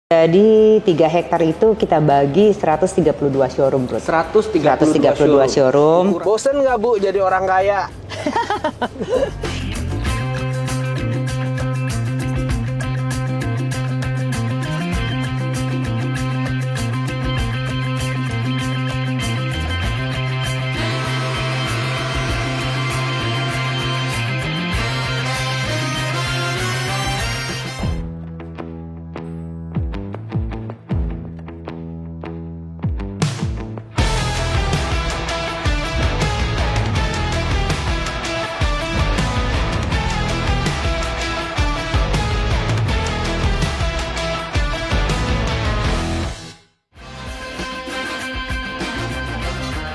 Jadi 3 hektar itu kita bagi 132 showroom, Bro. 132 showroom. Bosen nggak Bu jadi orang kaya?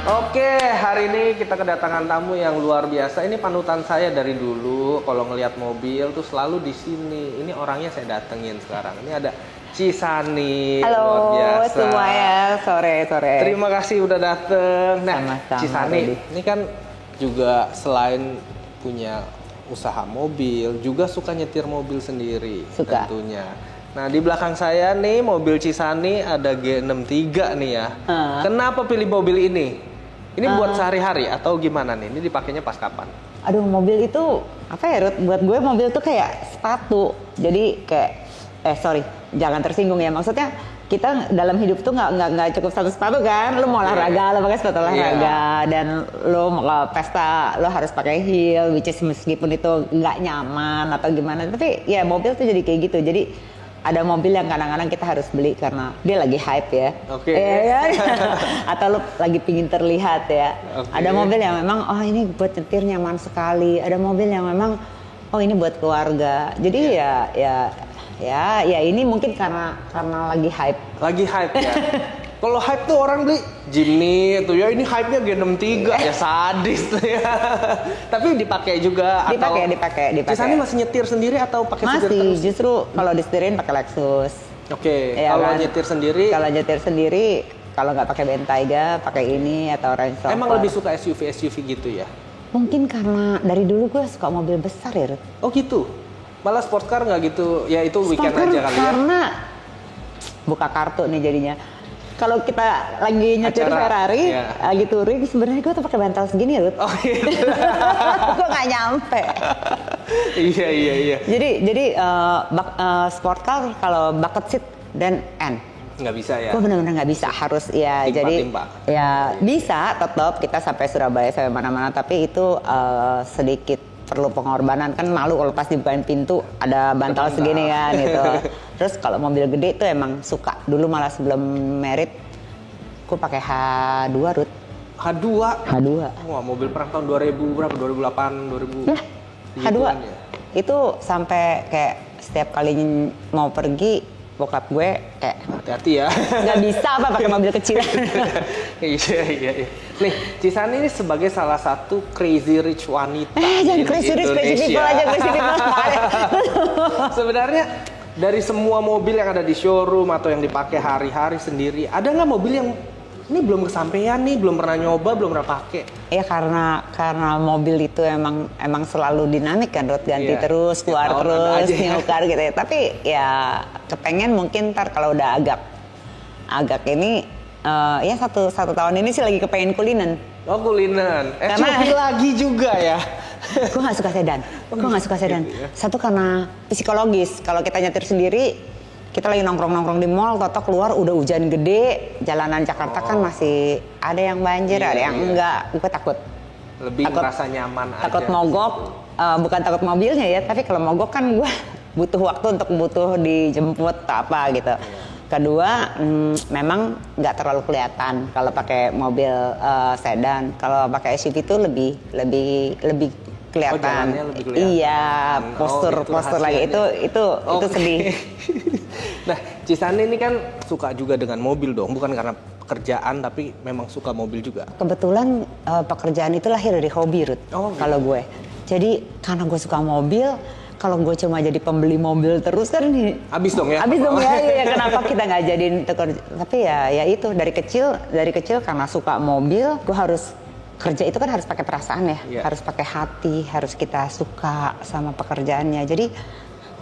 Oke, hari ini kita kedatangan tamu yang luar biasa. Ini panutan saya dari dulu. Kalau ngelihat mobil tuh selalu di sini. Ini orangnya saya datengin sekarang. Ini ada Cisani. Halo luar biasa. semuanya, sore. Terima kasih udah dateng. Nah, Sama-sama, Cisani, Rudy. ini kan juga selain punya usaha mobil, juga suka nyetir mobil sendiri. Suka. Tentunya. Nah, di belakang saya nih mobil Cisani ada G63 nih ya. Kenapa pilih mobil ini? Ini buat sehari-hari atau gimana nih? Ini dipakainya pas kapan? Aduh, mobil itu apa ya, Ruth? Buat gue mobil tuh kayak sepatu. Jadi kayak jangan tersinggung ya. Maksudnya kita dalam hidup tuh nggak cukup satu sepatu kan. Lo mau olahraga, lo pakai sepatu olahraga, dan lo mau pesta, lo harus pakai heel, which is meskipun itu nggak nyaman atau gimana. Tapi ya mobil tuh jadi kayak gitu. Jadi ada mobil yang kadang-kadang kita harus beli karena dia lagi hype ya. Oke. Ya, atau lo lagi pingin terlihat ya. Oke. Ada mobil yang memang ini buat nyetir nyaman sekali. Ada mobil yang memang ini buat keluarga. Jadi ya ini mungkin karena lagi hype. Lagi hype ya. Kalau hype tuh orang beli Jimny tuh ya, ini hype-nya G63 ya, sadis ya. Tapi dipakai juga Dipakai. Cisani masih nyetir sendiri atau pakai supir terus? Masih, justru kalau disetirin pakai Lexus. Oke, Ya kalau kan? nyetir sendiri Kalau nyetir sendiri, kalau nggak pakai Bentayga, pakai ini atau Range Rover. emang lebih suka SUV gitu ya? Mungkin karena dari dulu gue suka mobil besar ya, Ruth. Oh gitu? Malah sport car nggak gitu? Ya itu weekend Sporter aja kali ya? karena buka kartu nih jadinya. Kalau kita lagi nyetir Acara, Ferrari, ya. lagi touring, sebenarnya gue tuh pakai bantal segini, Ruth. Oh iya. Gue nggak nyampe. Iya. Jadi sport car kalau bucket seat dan N. Nggak bisa ya? Gue benar-benar nggak bisa, harus ya. Jadi Timpa. ya bisa tetap kita sampai Surabaya sampai mana-mana, tapi itu sedikit perlu pengorbanan, kan malu kalau pas dibukain pintu ada bantal segini kan gitu. Terus kalau mobil gede itu emang suka. Dulu malah sebelum merit gue pakai H2, Ruth. H2. Wah, mobil perang tahun 2000 berapa? 2008, 2000. Ya, H2. Ya? Itu sampai kayak setiap kali mau pergi bokap gue kayak Hati-hati ya. nggak bisa apa pakai mobil kecil. Iya. Nih, Cisani ini sebagai salah satu crazy rich wanita Jangan di crazy Indonesia. people aja, crazy people. Sebenarnya dari semua mobil yang ada di showroom atau yang dipakai hari-hari sendiri, ada nggak mobil yang ini belum kesampaian nih, belum pernah nyoba, belum pernah pakai? Ya karena mobil itu emang selalu dinamik kan, Ruth, ganti Iya. terus, keluar Tiap tahun ada terus, aja ya. nyukar gitu ya. Tapi ya kepengen mungkin ntar kalau udah agak ini ya satu tahun ini sih lagi kepengen kulinen. Oh, kulinen. Karena- SUV lagi juga ya. Gue nggak suka sedan. Gitu ya. Satu karena psikologis. Kalau kita nyetir sendiri, kita lagi nongkrong di mall, toto keluar udah hujan gede, jalanan Jakarta kan masih ada yang banjir, Iya, ada yang enggak. Gue takut Merasa nyaman aja. takut mogok, bukan takut mobilnya ya, tapi kalau mogok kan gue butuh waktu untuk dijemput apa gitu. Kedua, memang nggak terlalu kelihatan kalau pakai mobil sedan. Kalau pakai SUV itu lebih kelihatan. jalannya lebih kelihatan. Iya, postur lagi rahasianya. itu Oke. sedih. Nah, Cisani ini kan suka juga dengan mobil dong, bukan karena pekerjaan tapi memang suka mobil juga. Kebetulan pekerjaan itu lahir dari hobi, Ruth. Oh, gitu. Kalau gue. Jadi karena gue suka mobil, kalau gue cuma jadi pembeli mobil terus kan Habis dong ya? Habis dong ya. Iya, kenapa kita nggak jadiin tapi ya itu dari kecil karena suka mobil, gue harus kerja itu kan harus pakai perasaan ya, Iya. harus pakai hati, harus kita suka sama pekerjaannya. Jadi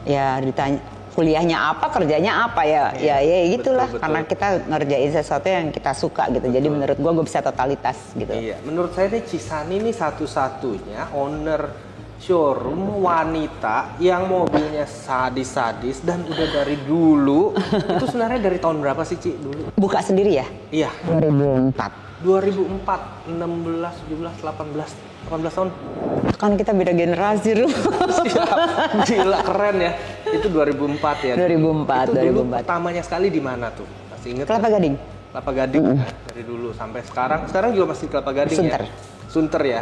ya ditanya kuliahnya apa, kerjanya apa ya. Ya gitulah. betul. Karena kita ngerjain sesuatu yang kita suka gitu. Jadi menurut gue bisa totalitas gitu. Iya, menurut saya nih Cisani nih satu-satunya owner showroom wanita yang mobilnya sadis-sadis dan udah dari dulu. Itu sebenarnya dari tahun berapa sih, Ci, dulu? Buka sendiri ya? Iya. 2004. 2004, 16, 17, 18 tahun. Kan kita beda generasi dulu. Gila, keren ya. Itu 2004 ya. 2004, itu dulu 2004. pertamanya sekali di mana tuh? Masih inget? Kelapa Gading. Kelapa Gading ya, dari dulu sampai sekarang. Sekarang juga masih Kelapa Gading Sunter. ya? Sunter ya?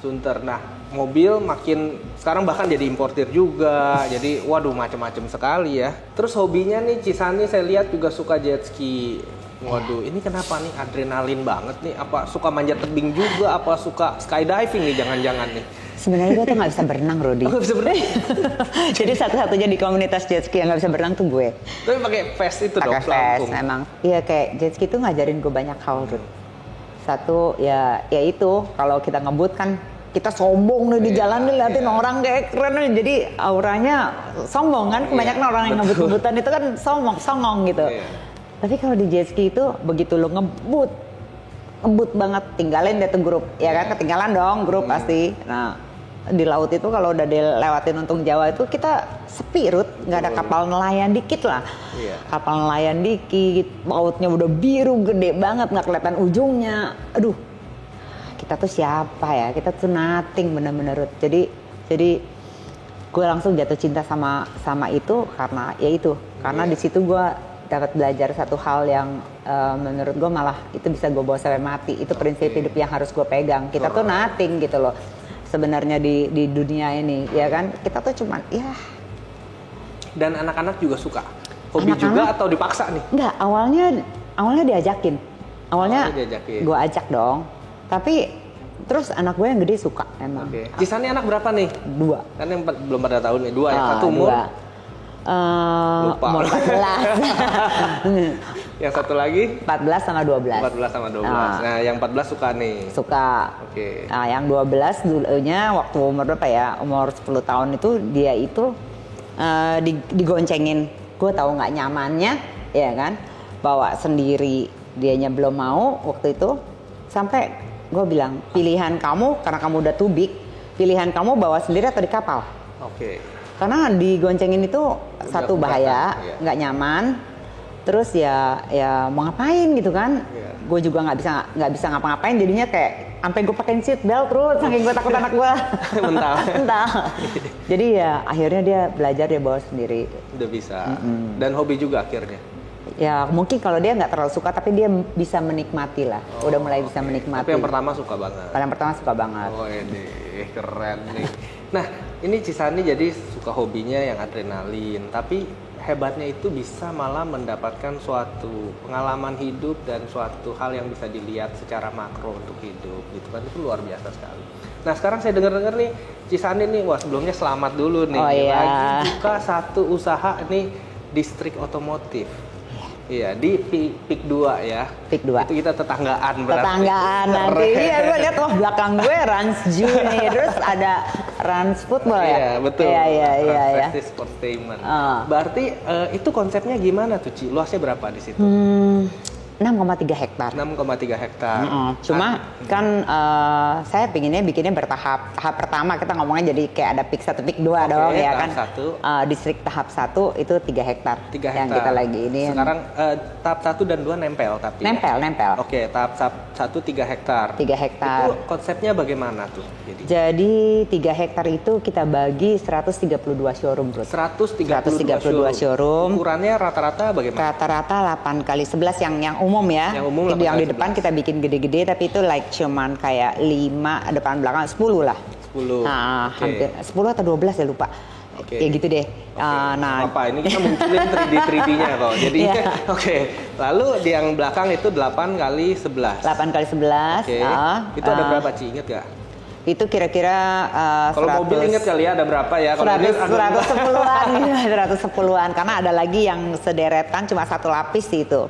Sunter. Nah, mobil makin sekarang bahkan jadi importir juga. Jadi waduh macam-macam sekali ya. Terus hobinya nih Cisani saya lihat juga suka jet ski. Waduh, ini kenapa nih adrenalin banget nih? Apa suka manjat tebing juga? Apa suka skydiving nih jangan-jangan nih? Sebenarnya gue tuh nggak bisa berenang, Rodi. Nggak bisa berenang? Jadi satu-satunya di komunitas jet ski yang nggak bisa berenang tuh gue. Tapi pakai vest itu dong, Pakai vest, pelampung. emang. Iya kayak jet ski tuh ngajarin gue banyak hal, Rod. Satu ya itu kalau kita ngebut kan kita sombong nih di jalan nih liatin orang kayak keren nih. Jadi auranya sombong kan. Kebanyakan orang yang ngebut-ngebutan itu kan songong gitu. Tapi kalau di jet ski itu begitu lo ngebut banget, tinggalin deh tuh grup, ya kan, ketinggalan dong grup pasti. Nah di laut itu kalau udah dilewatin Untung Jawa itu kita sepi, Rut, nggak ada kapal nelayan dikit lah. Kapal nelayan dikit, lautnya udah biru gede banget, nggak kelihatan ujungnya. Aduh, kita tuh siapa ya? Kita tuh nothing bener-bener, Rut. Jadi gue langsung jatuh cinta sama itu karena ya itu, karena di situ gue dapat belajar satu hal yang menurut gue malah itu bisa gue bawa sampai mati. Itu prinsip hidup yang harus gue pegang. Kita tuh nothing gitu loh sebenarnya di dunia ini, ya kan. Kita tuh cuman ya. Dan anak-anak juga suka. Hobi juga atau dipaksa nih? Enggak, awalnya diajakin. Awalnya gue ajak dong. Tapi terus anak gue yang gede suka emang. Cisani anak berapa nih? 2. Kan yang belum pada tahun nih, 2 yang satu umur. Lupa. Umur 14. Yang satu lagi? 14 sama 12. 14 sama 12. Nah, yang 14 suka nih? Suka. Nah, yang 12 dulunya waktu umur berapa ya? Umur 10 tahun itu dia itu digoncengin. Gue tahu nggak nyamannya, ya kan? Bawa sendiri, dianya belum mau waktu itu. Sampai gue bilang, pilihan kamu karena kamu udah too big, pilihan kamu bawa sendiri atau di kapal. Karena digoncengin itu satu bahaya, nggak nyaman. Terus ya mau ngapain gitu kan? Gue juga nggak bisa ngapa-ngapain. Jadinya kayak sampai gue pakein seat belt terus, saking gue takut anak gue mental. Jadi ya akhirnya dia belajar, dia bawa sendiri. Udah bisa. Dan hobi juga akhirnya. Ya mungkin kalau dia nggak terlalu suka, tapi dia bisa menikmati lah. Udah mulai bisa menikmati. Tapi yang pertama suka banget. Yang pertama suka banget. Oh ini keren nih. Nah ini Cisani jadi suka hobinya yang adrenalin, tapi hebatnya itu bisa malah mendapatkan suatu pengalaman hidup dan suatu hal yang bisa dilihat secara makro untuk hidup gitu kan, itu luar biasa sekali. Nah sekarang saya dengar nih Cisani nih, wah sebelumnya selamat dulu nih, lagi buka satu usaha nih, distrik otomotif. Iya, di Pik 2 ya. Pik 2. Itu kita tetanggaan berarti. Tetanggaan nanti. Iya, gue lihat wah belakang gue Rans Ju nih. Terus ada Rans Football ya? Iya, betul. Iya. Rans Sportainment. Berarti itu konsepnya gimana tuh, Ci? Luasnya berapa di situ? 6,3 hektar. 6,3 hektar. Cuma kan saya pinginnya bikinnya bertahap. Tahap pertama kita ngomongnya jadi kayak ada Pik 1, Pik 2 dong ya kan. Distrik tahap 1 itu 3 hektar. 3 hektar. Yang kita lagi ini. Sekarang tahap 1 dan 2 nempel tapi. Nempel. Oke, tahap 1 3 hektar. 3 hektar. Itu konsepnya bagaimana tuh? Jadi 3 hektar itu kita bagi 132 showroom, Bro. 132 showroom. Ukurannya rata-rata bagaimana? Rata-rata 8x11 yang umum ya. Yang umum yang di depan kita bikin gede-gede, tapi itu like cuman kayak 5 depan belakang 10 lah. 10. Nah, hampir 10 atau 12 ya lupa. Ya gitu deh. Nah, apa ini kita munculin 3D-nya kok. Jadi Lalu di yang belakang itu 8x11. 8x11. Itu ada berapa, Ci? Ingat gak? Itu kira-kira kalau mobil inget kali ya ada berapa ya? 110-an karena ada lagi yang sederetan cuma satu lapis itu.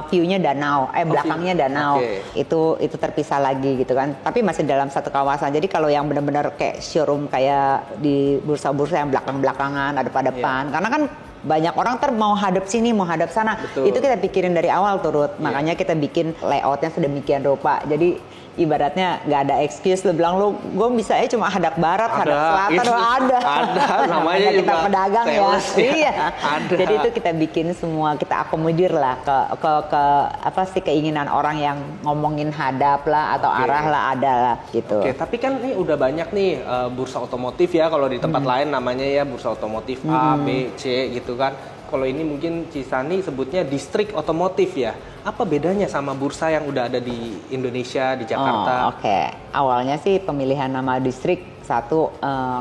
View-nya danau, belakangnya danau. Itu terpisah lagi gitu kan. Tapi masih dalam satu kawasan. Jadi kalau yang benar-benar kayak showroom kayak di bursa-bursa yang belakang-belakangan ada pada depan. Karena kan banyak orang mau hadap sini, mau hadap sana. Betul. Itu kita pikirin dari awal turut. Makanya kita bikin layoutnya sedemikian rupa. Jadi ibaratnya nggak ada excuse lu bilang lu gue bisa cuma hadap barat, hadap selatan, ada namanya kita juga pedagang ya. Iya. Ada. Jadi itu kita bikin semua, kita akomodir lah ke apa sih keinginan orang yang ngomongin hadap lah atau arah lah, ada lah gitu. Oke, tapi kan ini udah banyak nih bursa otomotif ya, kalau di tempat lain namanya ya bursa otomotif A, B, C gitu kan. Kalau ini mungkin Cisani sebutnya distrik otomotif ya. Apa bedanya sama bursa yang udah ada di Indonesia, di Jakarta? Oke. Awalnya sih pemilihan nama distrik satu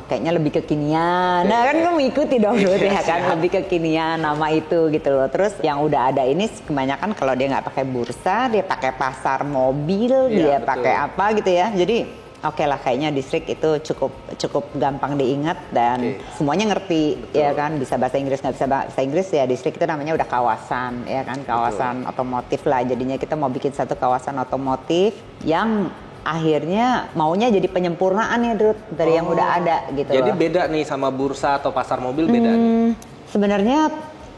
kayaknya lebih kekinian. Nah kan gue mengikuti dong ya kan, lebih kekinian nama itu gitu loh. Terus yang udah ada ini kebanyakan kalau dia nggak pakai bursa, dia pakai pasar mobil, dia pakai apa gitu ya. Jadi oke lah, kayaknya distrik itu cukup gampang diingat dan semuanya ngerti. Betul. Ya kan, bisa bahasa Inggris nggak bisa bahasa Inggris ya distrik itu namanya udah kawasan ya kan, kawasan otomotif lah. Jadinya kita mau bikin satu kawasan otomotif yang akhirnya maunya jadi penyempurnaan ya Drut, dari yang udah ada gitu. Jadi beda nih sama bursa atau pasar mobil beda nih? Sebenarnya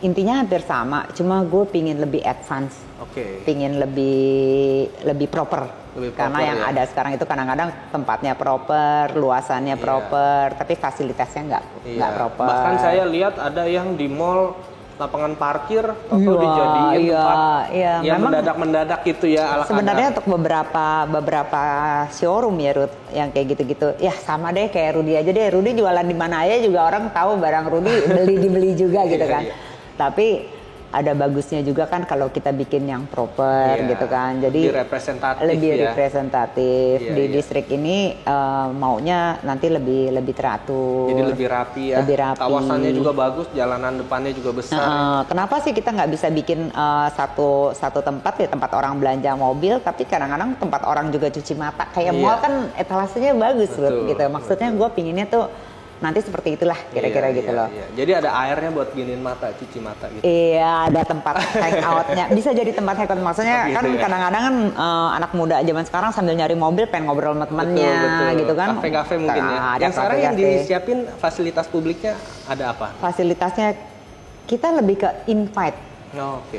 intinya hampir sama, cuma gue pingin lebih advance, pingin lebih proper. Karena yang ada sekarang itu kadang-kadang tempatnya proper, luasannya proper, tapi fasilitasnya nggak proper. Bahkan saya lihat ada yang di mall lapangan parkir atau dijadiin tempat yang mendadak gitu ya. Sebenarnya untuk beberapa showroom ya Ruth yang kayak gitu-gitu, ya sama deh kayak Rudy aja deh. Rudy jualan di mana aja juga orang tahu barang Rudy dibeli juga gitu kan. Tapi ada bagusnya juga kan kalau kita bikin yang proper gitu kan. Jadi lebih representatif. Di distrik ini maunya nanti lebih teratur. Jadi lebih rapi ya. Lebih rapi. Kawasannya juga bagus, jalanan depannya juga besar. Kenapa sih kita nggak bisa bikin satu tempat ya, tempat orang belanja mobil, tapi kadang-kadang tempat orang juga cuci mata. Kayak mall kan etalasenya bagus gitu. Maksudnya gue pinginnya tuh nanti seperti itulah kira-kira gitu loh. Jadi ada airnya buat giniin mata, cuci mata gitu. Iya, ada tempat hangoutnya. Bisa jadi tempat hangout. Maksudnya kan kadang-kadang kan anak muda zaman sekarang sambil nyari mobil pengen ngobrol sama temennya gitu kan. Kafe-kafe mungkin ya. Yang sekarang yang disiapin fasilitas publiknya ada apa? Fasilitasnya kita lebih ke invite.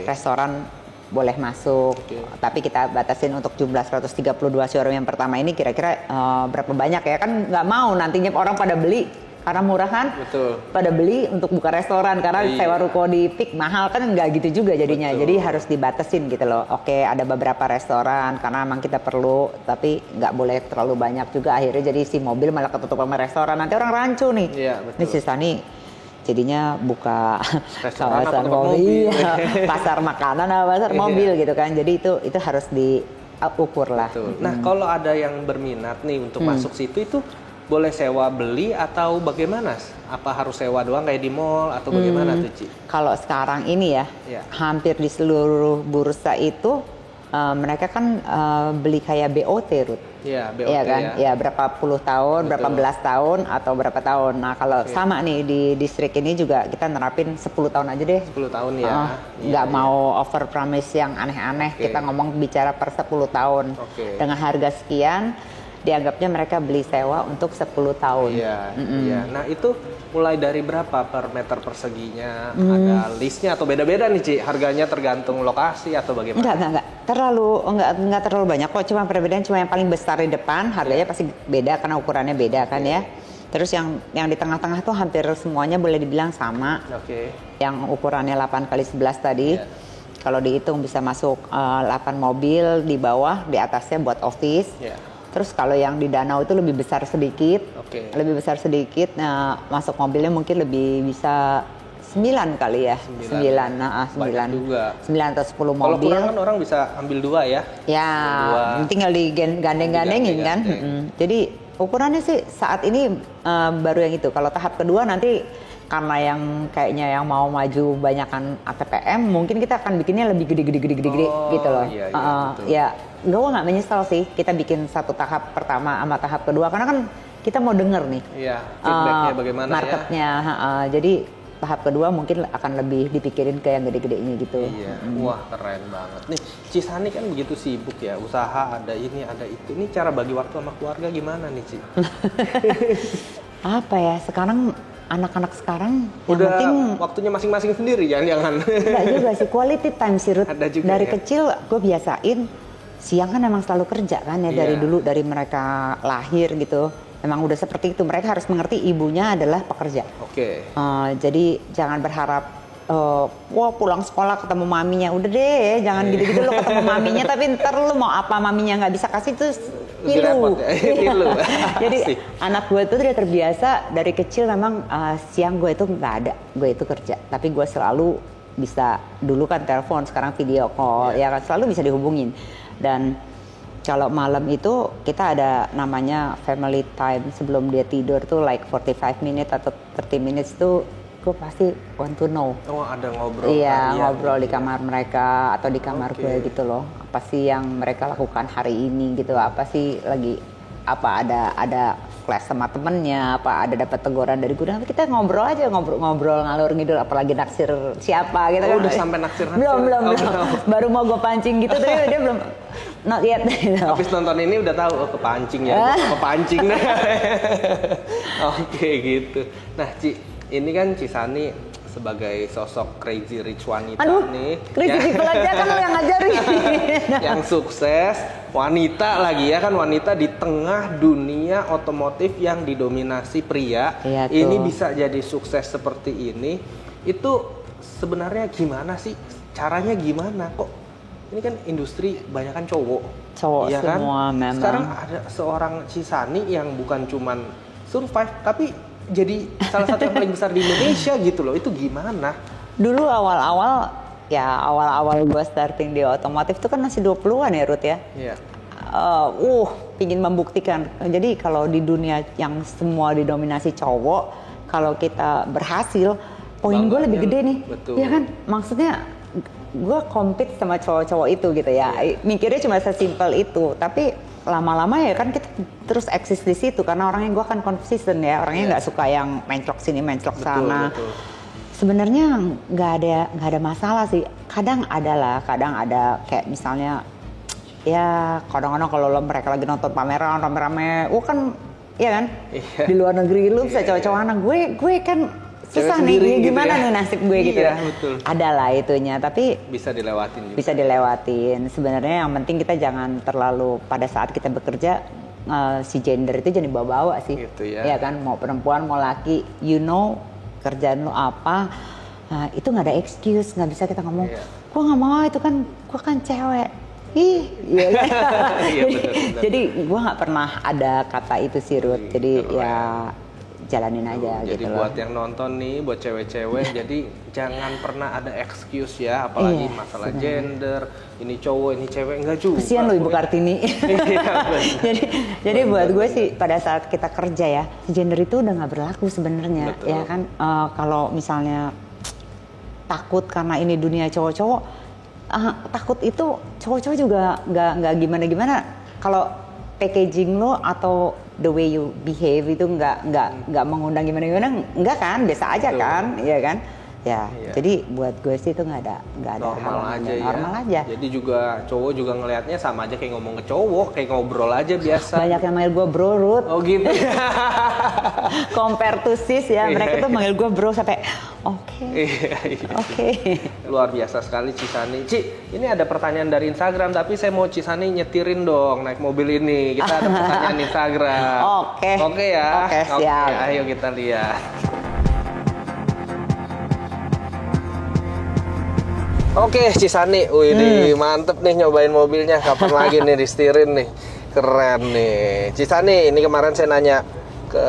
Restoran boleh masuk, tapi kita batasin untuk jumlah 132 showroom yang pertama ini kira-kira berapa banyak ya, kan nggak mau nantinya orang pada beli karena murah kan. Betul. Pada beli untuk buka restoran karena sewa ruko di PIK mahal kan, nggak gitu juga jadinya. Jadi harus dibatasin gitu loh. Oke, ada beberapa restoran karena emang kita perlu, tapi nggak boleh terlalu banyak juga, akhirnya jadi si mobil malah ketutup sama restoran, nanti orang rancu nih. Ini si Sani jadinya buka kawasan mobil, pasar makanan atau pasar mobil gitu kan. Jadi itu harus diukur lah. Nah, kalau ada yang berminat nih untuk masuk situ, itu boleh sewa beli atau bagaimana? Apa harus sewa doang kayak di mall atau bagaimana tuh, Ci? Kalau sekarang ini ya, hampir di seluruh bursa itu mereka kan beli kayak BOT, Ruth. Iya, BOT ya kan? Ya, berapa puluh tahun, berapa belas tahun, atau berapa tahun. Nah, kalau sama nih di distrik ini juga kita nerapin 10 tahun aja deh. 10 tahun ya. Nggak mau over promise yang aneh-aneh. Kita ngomong bicara per 10 tahun. Dengan harga sekian, dianggapnya mereka beli sewa untuk 10 tahun. Iya. Nah, itu mulai dari berapa per meter perseginya? Ada listnya atau beda-beda nih, Ci? Harganya tergantung lokasi atau bagaimana? Enggak terlalu banyak kok. Cuma perbedaan cuma yang paling besar di depan, harganya pasti beda karena ukurannya beda kan ya. Terus yang di tengah-tengah tuh hampir semuanya boleh dibilang sama. Yang ukurannya 8x11 tadi. Kalau dihitung bisa masuk 8 mobil, di bawah, di atasnya buat office. Terus kalau yang di danau itu lebih besar sedikit, nah, masuk mobilnya mungkin lebih bisa 9 kali ya, 9 atau 10 mobil. Kalau kurang kan orang bisa ambil 2 ya? Ya, tinggal digandeng-gandengin kan. Jadi ukurannya sih saat ini baru yang itu. Kalau tahap kedua nanti karena yang kayaknya yang mau maju banyakan ATPM, mungkin kita akan bikinnya lebih gede gitu loh. Gue nggak menyesal sih kita bikin satu tahap pertama sama tahap kedua, karena kan kita mau denger nih feedbacknya bagaimana marketnya, jadi tahap kedua mungkin akan lebih dipikirin ke yang gede-gedenya gitu. Wah, keren banget nih. Cisani kan begitu sibuk ya, usaha ada ini ada itu. Ini cara bagi waktu sama keluarga gimana nih, Ci? Apa ya, sekarang anak-anak sekarang yang Udah penting waktunya masing-masing sendiri, jangan. enggak juga sih, quality time sih Ruth. Ada juga Dari ya? kecil gue biasain siang kan emang selalu kerja kan ya, dari Iya. dulu, dari mereka lahir gitu. Emang udah seperti itu, mereka harus mengerti ibunya adalah pekerja. Oke. Jadi jangan berharap wah pulang sekolah ketemu maminya, udah deh jangan gitu-gitu lo ketemu maminya tapi ntar lo mau apa maminya nggak bisa kasih tuh Lebih repot ya. Pilu. Jadi Asik. anak gue tuh udah terbiasa dari kecil memang siang gue itu nggak ada, gue itu kerja, tapi gue selalu bisa, dulu kan telepon, sekarang video call, ya kan selalu bisa dihubungin. Dan kalau malam itu kita ada namanya family time sebelum dia tidur tuh like 45 minutes atau 30 minutes tuh gue pasti want to know. Oh, ada ngobrol. Iya, harian ngobrol di gitu ya. kamar mereka atau di kamar Oke. gue gitu loh. Apa sih yang mereka lakukan hari ini gitu? Apa sih lagi, apa ada flash sama temennya, apa ada dapat teguran dari gue? Nanti kita ngobrol aja, ngobrol ngalur ngidul, apalagi naksir siapa gitu Oh, kan. udah sampai naksir. Belum. Oh, belum. Baru mau gue pancing gitu tapi dia belum, not yet gitu. Habis nonton ini udah tahu, oh kepancing ya, kepancing deh. Oke gitu. Nah Ci, ini kan Cisani sebagai sosok crazy rich wanita Aduh, nih, crazy people aja kan lo yang ngajarin. yang sukses, wanita lagi ya kan, wanita di tengah dunia otomotif yang didominasi pria. Iya, tuh. Ini bisa jadi sukses seperti ini, itu sebenarnya gimana sih? Caranya gimana kok? Ini kan industri banyak kan cowok. Cowok iya kan? semua memang. Sekarang ada seorang Cisani yang bukan cuman survive tapi jadi salah satu yang paling besar di Indonesia gitu loh. Itu gimana? Dulu awal-awal gue starting di otomotif tuh kan masih 20-an ya Ruth ya. Iya. Pingin membuktikan. Jadi kalau di dunia yang semua didominasi cowok, kalau kita berhasil, poin gue lebih gede nih. Betul. Ya kan? Maksudnya gue compete sama cowok-cowok itu gitu ya. Mikirnya cuma sesimpel itu, tapi lama-lama ya kan kita terus eksis di situ karena orangnya gue kan konsisten ya, orangnya nggak suka yang menclok sini menclok sana. Betul. Sebenarnya nggak ada masalah sih. Kadang ada kayak misalnya ya kadang-kadang kalau mereka lagi nonton pameran rame-rame, kan iya kan, Iya. di luar negeri lu bisa cowok-cowok anak gue kan susah nih, sendiri gitu gimana ya. nih nasib gue gitu. Iya, betul. Ada lah itunya, tapi Bisa dilewatin juga. bisa dilewatin. Sebenarnya yang penting kita jangan terlalu pada saat kita bekerja si gender itu jangan dibawa-bawa sih. Gitu ya. Iya kan, mau perempuan mau laki, kerjaan lo apa, itu nggak ada excuse, nggak bisa kita ngomong, Iya. gua nggak mau itu kan, gua kan cewek. Iya kan? Iya, betul. Jadi gua nggak pernah ada kata itu sih Ruth. Jadi Keren. ya jalanin aja Jadi gitu loh. buat yang nonton nih, buat cewek-cewek, jadi jangan pernah ada excuse ya, apalagi Iya, masalah sebenarnya. gender, ini cowok, ini cewek, enggak juga. Kesian lo Ibu Kartini. Iya, benar. jadi buat gue sih pada saat kita kerja ya, gender itu udah nggak berlaku sebenarnya. Betul. Ya kan, kalau misalnya takut karena ini dunia cowok-cowok, takut itu cowok-cowok juga nggak gimana-gimana. Kalau packaging lo atau the way you behave itu nggak mengundang gimana-gimana, enggak kan, biasa aja. Betul. Kan, iya kan. Ya, Iya. jadi buat gue sih itu nggak ada Normal halangan, aja ya. normal aja. Jadi juga cowok juga ngelihatnya sama aja kayak ngomong ke cowok, kayak ngobrol aja biasa. Banyak yang manggil gue bro, Ruth. Oh gitu. Compare to sis ya, mereka tuh manggil gue bro sampai oke. Iya. Oke. Luar biasa sekali Cisani. Ci, ini ada pertanyaan dari Instagram, tapi saya mau Cisani nyetirin dong naik mobil ini. Kita ada pertanyaan Instagram. Oke. Oke ya. Oke, siap. Ayo kita lihat. Oke, Cisani. Wih, mantep nih nyobain mobilnya. Kapan lagi nih disetirin nih? Keren nih. Cisani, ini kemarin saya nanya ke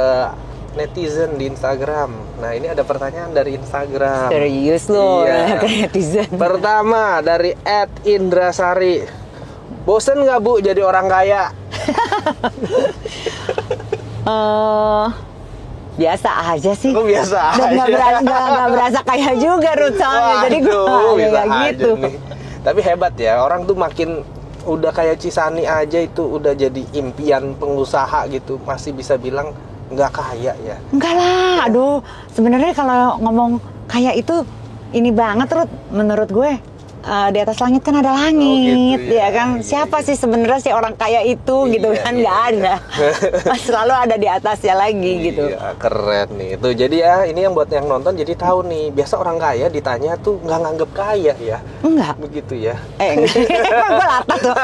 netizen di Instagram. Nah, ini ada pertanyaan dari Instagram. Serius lo, Iya. ke netizen. Pertama dari @indrasari. Bosen nggak Bu jadi orang kaya? Biasa aja sih. Oh, biasa Dan nggak aja. nggak berasa kaya juga Ruth soalnya. Jadi gue Waduh, bisa nggak aja gitu. nih. Tapi hebat ya, orang tuh makin udah kayak Cisani aja itu udah jadi impian pengusaha gitu, masih bisa bilang nggak kaya ya. Enggak lah, aduh. Sebenarnya kalau ngomong kaya itu ini banget Ruth, menurut gue. di atas langit kan ada langit, gitu ya. ya kan? Siapa sih sebenarnya si orang kaya itu gitu kan? Nggak ada. Selalu ada di atasnya lagi gitu. Iya, keren nih. Tuh jadi ya, ini yang buat yang nonton jadi tahu nih. Biasa orang kaya ditanya tuh nggak nganggep kaya ya. Enggak. Begitu ya. Gue latah tuh.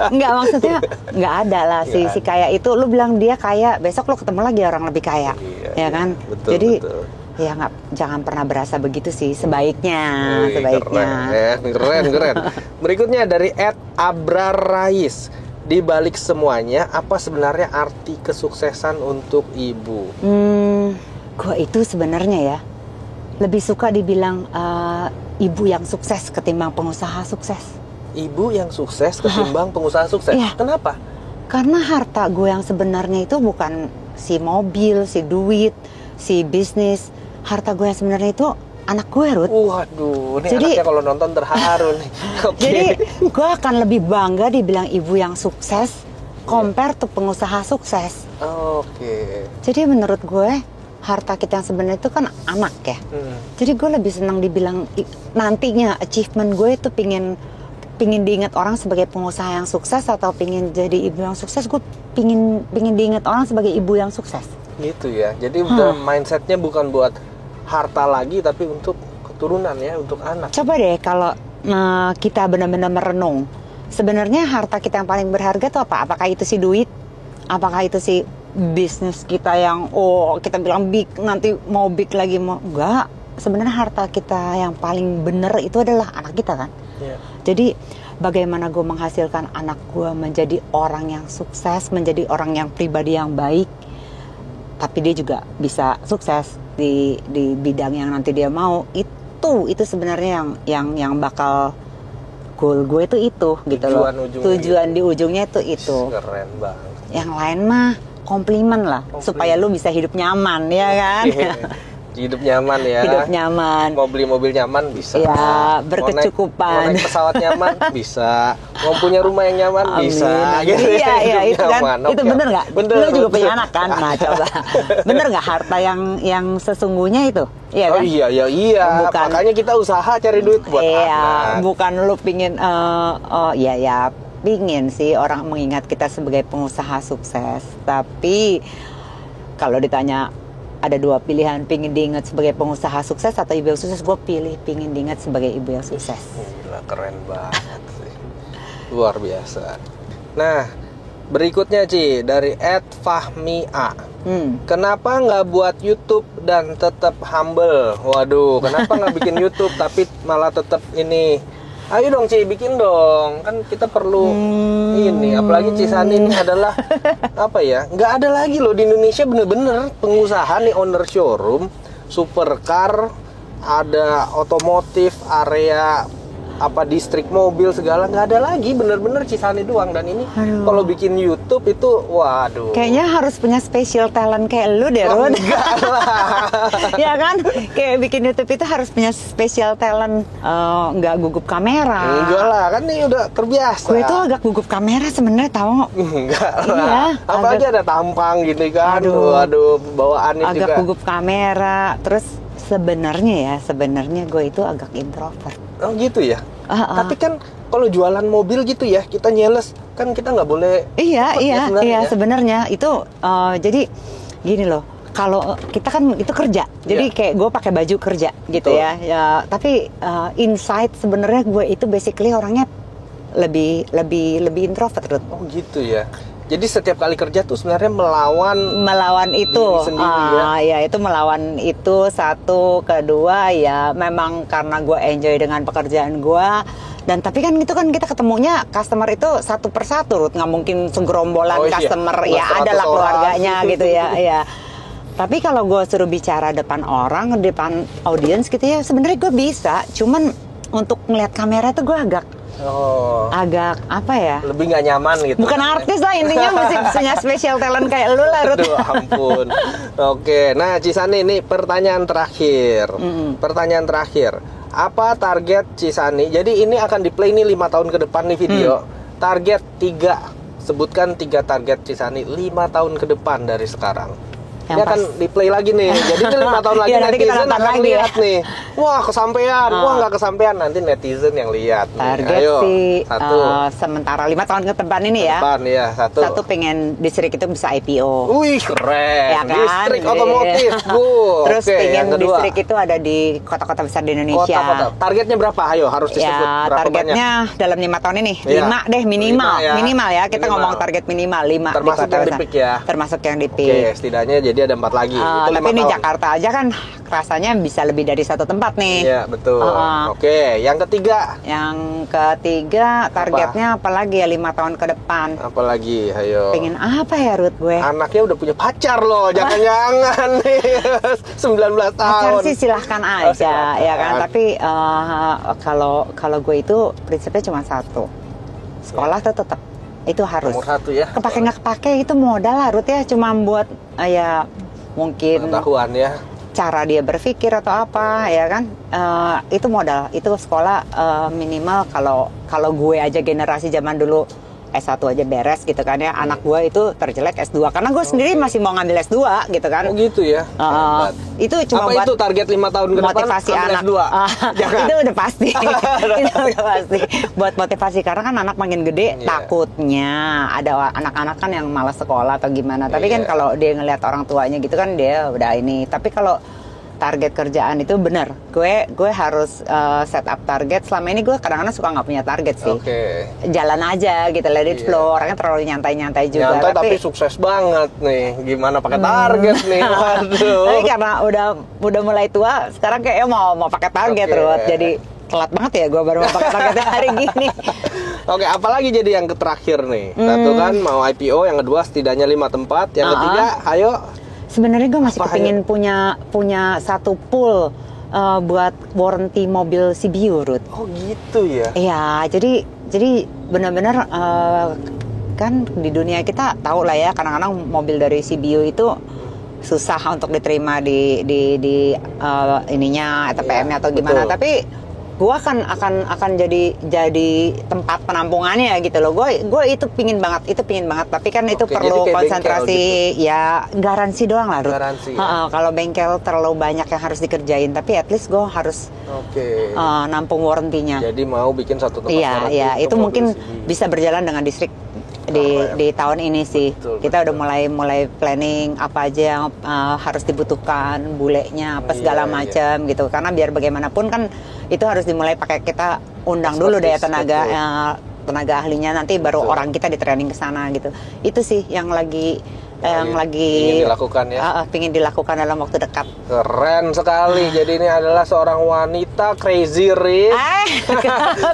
Enggak, maksudnya nggak ada lah si kaya itu. Lu bilang dia kaya, besok lu ketemu lagi orang lebih kaya, ya kan? Betul, jadi betul. ya jangan pernah berasa begitu sih, sebaiknya. Keren. Berikutnya dari @abrarais. Di balik semuanya, apa sebenarnya arti kesuksesan untuk ibu? Gue itu sebenarnya ya lebih suka dibilang ibu yang sukses ketimbang pengusaha sukses. Ibu yang sukses ketimbang pengusaha sukses. Iya. Kenapa? Karena harta gue yang sebenarnya itu bukan si mobil, si duit, si bisnis. Harta gue yang sebenarnya itu anak gue, Ruth. Waduh, ini Jadi, anaknya kalau nonton terharu nih. Okay. Jadi gue akan lebih bangga dibilang ibu yang sukses compare to pengusaha sukses. Oke. Jadi menurut gue harta kita yang sebenarnya itu kan anak ya. Jadi gue lebih senang dibilang nantinya achievement gue itu pingin diingat orang sebagai pengusaha yang sukses atau pingin jadi ibu yang sukses. Gue pingin diingat orang sebagai ibu yang sukses. Gitu ya. Jadi udah mindsetnya bukan buat harta lagi tapi untuk keturunan ya, untuk anak. Coba deh kalau kita benar-benar merenung, sebenarnya harta kita yang paling berharga itu apa? Apakah itu si duit? Apakah itu si bisnis kita yang kita bilang big, nanti mau big lagi mau enggak? Sebenarnya harta kita yang paling benar itu adalah anak kita kan. Yeah. Jadi bagaimana gue menghasilkan anak gue menjadi orang yang sukses, menjadi orang yang pribadi yang baik, tapi dia juga bisa sukses di bidang yang nanti dia mau, itu sebenarnya yang bakal goal gue itu gitu loh. Tujuan di ujungnya itu. Keren banget. Yang lain mah komplimen lah, supaya lu bisa hidup nyaman, ya kan? Hidup nyaman ya. Hidup nyaman. Mau beli mobil nyaman bisa. Ya, berkecukupan. Mau naik pesawat nyaman bisa. Mau punya rumah yang nyaman bisa. Gitu. Iya, itu kan. Okay. Itu bener nggak? Bener. Lu juga punya anak kan? Nah, coba. Bener nggak harta yang sesungguhnya itu? Iya kan? Iya. Bukan, makanya kita usaha cari duit buat anak. Bukan lu pingin pingin sih orang mengingat kita sebagai pengusaha sukses. Tapi kalau ditanya ada dua pilihan, pingin diingat sebagai pengusaha sukses atau ibu yang sukses, gue pilih pingin diingat sebagai ibu yang sukses. Gila, keren banget sih. Luar biasa. Nah, berikutnya Ci, dari @fahmia. Kenapa nggak buat YouTube dan tetap humble? Waduh, kenapa nggak bikin YouTube tapi malah tetap ini? Ayo dong Ci, bikin dong. Kan kita perlu ini. Apalagi Cisani ini adalah apa ya? Nggak ada lagi loh di Indonesia bener-bener pengusaha nih, owner showroom, supercar, ada otomotif, area distrik mobil segala, nggak ada lagi, bener-bener Cisani doang. Dan ini kalau bikin YouTube itu waduh, kayaknya harus punya special talent kayak lu deh, Rod. Enggak lah. Ya kan, kayak bikin YouTube itu harus punya special talent, nggak gugup kamera. Enggak lah, kan ini udah terbiasa. Gue itu agak gugup kamera sebenarnya, tau. Enggak lah. Iya, Apalagi ada tampang gitu kan. Aduh, bawaannya agak juga agak gugup kamera. Terus sebenarnya gue itu agak introvert. Oh gitu ya. Tapi kan kalau jualan mobil gitu ya, kita nyales kan kita nggak boleh. Iya sebenarnya itu jadi gini loh. Kalau kita kan itu kerja, jadi kayak gue pakai baju kerja gitu ya. Tapi inside sebenarnya gue itu basically orangnya lebih introvert. Oh gitu ya. Jadi setiap kali kerja tuh sebenarnya melawan itu sendiri, ya itu melawan itu. Satu, kedua ya memang karena gue enjoy dengan pekerjaan gue. Dan tapi kan itu kan kita ketemunya customer itu satu persatu, Ruth. Nggak mungkin segerombolan customer. Ya adalah keluarganya gitu ya. Tapi kalau gue suruh bicara depan orang, depan audiens gitu ya, sebenarnya gue bisa. Cuman untuk ngeliat kamera itu gue agak apa ya? Lebih nggak nyaman gitu. Bukan artis lah, intinya mesti punya special talent kayak lu lah, Ruth. Aduh, ampun. Oke, nah Cisani ini pertanyaan terakhir. Pertanyaan terakhir. Apa target Cisani? Jadi ini akan di-play nih 5 tahun ke depan nih video. Target 3. Sebutkan 3 target Cisani 5 tahun ke depan dari sekarang. Yang Ini akan di play lagi nih. Jadi ini 5 tahun lagi Ya, nanti kita netizen nonton akan lagi lihat nih. Wah kesampean, wah nggak kesampean. Nanti netizen yang lihat nih. Target Ayo, sih satu. sementara 5 tahun ke depan ini ya. Depan ya, satu. Satu pengen distrik itu bisa IPO. Wih keren, Ya kan? distrik otomotif, Bu. Terus Oke, pengen yang kedua. distrik itu ada di kota-kota besar di Indonesia. Kota-kota. Targetnya berapa? Ayo harus disebut Ya, berapa targetnya banyak. dalam 5 tahun ini. Iya. 5 deh minimal. 5 ya. Minimal ya. Kita Minimal. ngomong target minimal 5 Termasuk di kota yang di besar. peak ya. Termasuk yang di Oke, peak. setidaknya jadi ada 4 lagi. Itu 5 Tapi ini tahun. Jakarta aja kan rasanya bisa lebih dari satu tempat nih. Iya, betul. Oke, yang ketiga. Yang ketiga targetnya apalagi ya 5 tahun ke depan. Apalagi, ayo. Pengen apa ya Ruth gue? Anaknya udah punya pacar loh, jangan-jangan nih. 19 tahun. Pacar sih silahkan aja, silahkan. ya kan. Tapi kalau gue itu prinsipnya cuma satu, sekolah tuh tetap itu harus. Nomor 1 ya. Kepake nggak kepake itu modal lah Ruth ya, cuma buat ya mungkin Pengetahuan ya. cara dia berpikir atau apa ya kan. Itu modal, itu sekolah minimal kalau gue aja generasi zaman dulu S1 aja beres gitu kan ya. Anak gue itu terjelek S2 karena gue sendiri masih mau ngambil S2 gitu kan. Oh gitu ya. Hebat. Itu cuma Apa buat itu target 5 tahun ke depan? motivasi ambil anak. S2? Jangan. Itu udah pasti. Itu udah pasti. Buat motivasi karena kan anak makin gede takutnya ada anak-anak kan yang malas sekolah atau gimana. Tapi kan kalau dia ngelihat orang tuanya gitu kan dia udah ini. Tapi kalau target kerjaan itu bener, gue harus set up target. Selama ini gue kadang-kadang suka nggak punya target sih. Jalan aja gitu, let it flow. Orangnya terlalu nyantai-nyantai juga. Nyantai tapi sukses banget nih. Gimana pakai target nih? Waduh. Tapi karena udah mulai tua, sekarang kayaknya mau pakai target Ruth. Jadi telat banget ya gue baru mau pakai target hari gini. Oke, apalagi jadi yang terakhir nih. Satu kan mau IPO, yang kedua setidaknya 5 tempat, yang ketiga, ayo. Sebenarnya gue masih kepingin punya satu pool buat warranty mobil CBU, Ruth. Oh gitu ya? Iya, jadi benar-benar kan di dunia kita tahu lah ya, kadang-kadang mobil dari CBU itu susah untuk diterima di ininya ATPM-nya atau gimana. Betul. Tapi gue akan jadi tempat penampungannya gitu loh. Gue itu pingin banget. Tapi kan itu perlu konsentrasi, gitu. Ya garansi doang lah, Ruth. Garansi. Kalau bengkel terlalu banyak yang harus dikerjain, tapi at least gue harus nampung warranty-nya. Jadi mau bikin satu tempat. Iya, itu mungkin bisa berjalan dengan distrik di tahun ini sih. Kita udah mulai planning apa aja yang harus dibutuhkan, bulenya apa segala macam gitu. Karena biar bagaimanapun kan itu harus dimulai pakai kita undang dulu deh tenaga ahlinya, nanti baru orang kita di training ke sana gitu. Itu sih yang lagi ingin dilakukan ya. Pingin dilakukan dalam waktu dekat. Keren sekali. Jadi ini adalah seorang wanita crazy rich,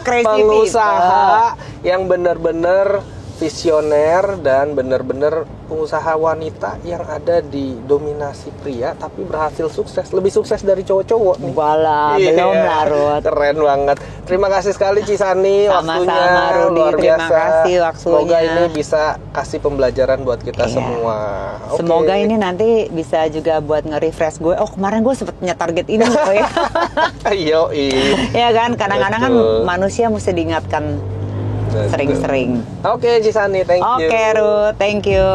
pengusaha yang benar-benar visioner dan benar-benar pengusaha wanita yang ada di dominasi pria tapi berhasil sukses, lebih sukses dari cowok-cowok nih. Belum lah, Ruth. Keren banget. Terima kasih sekali Cisani waktunya. Sama-sama, Rudy. Luar biasa. Terima kasih waktunya. Semoga ini bisa kasih pembelajaran buat kita semua. Semoga ini nanti bisa juga buat nge-refresh gue. Oh, kemarin gue sempet punya target ini loh ya. Ya kan, kadang-kadang kan manusia mesti diingatkan sering-sering. Oke, Cisani, thank you. Oke, Ruth, thank you.